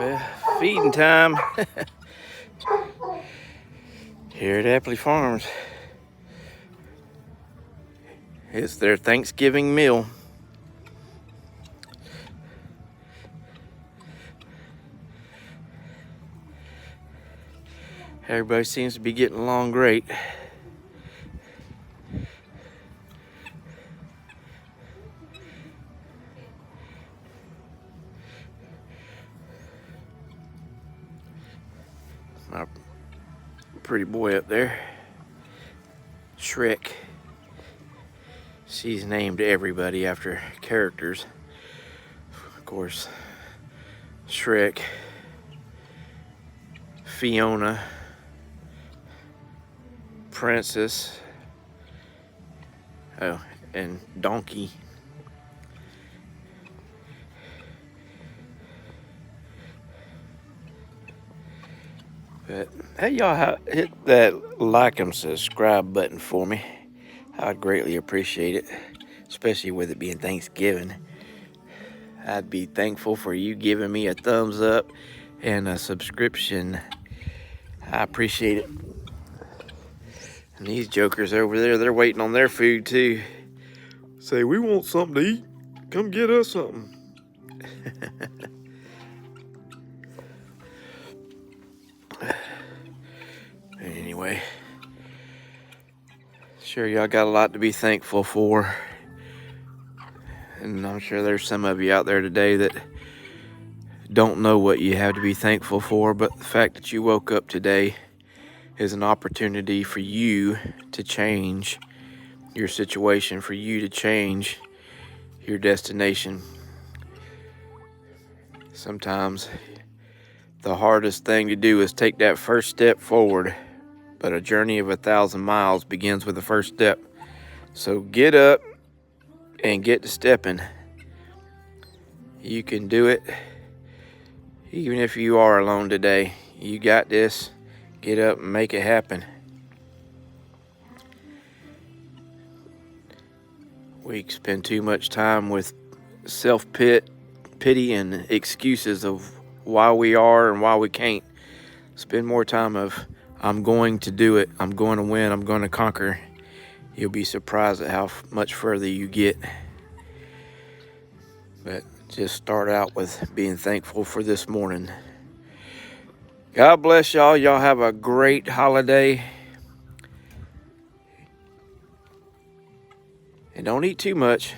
Well, feeding time here at Appley Farms. It's their Thanksgiving meal. Everybody seems to be getting along great. My pretty boy up there, Shrek. She's named everybody after characters. Of course, Shrek, Fiona, Princess, oh, and Donkey. But hey, y'all, hit that like and subscribe button for me. I'd greatly appreciate it, especially with it being Thanksgiving. I'd be thankful for you giving me a thumbs up and a subscription. I appreciate it. And these jokers over there, they're waiting on their food too. Say, we want something to eat. Come get us something. Anyway, sure, y'all got a lot to be thankful for. And I'm sure there's some of you out there today that don't know what you have to be thankful for, but the fact that you woke up today is an opportunity for you to change your situation, for you to change your destination. Sometimes the hardest thing to do is take that first step forward, but a journey of 1,000 miles begins with the first step. So get up and get to stepping. You can do it. Even if you are alone today, you got this. Get up and make it happen. We spend too much time with self-pity and excuses of why we are and why we can't. Spend more time of, I'm going to do it. I'm going to win. I'm going to conquer. You'll be surprised at how much further you get. But just start out with being thankful for this morning. God bless y'all. Y'all have a great holiday. And don't eat too much.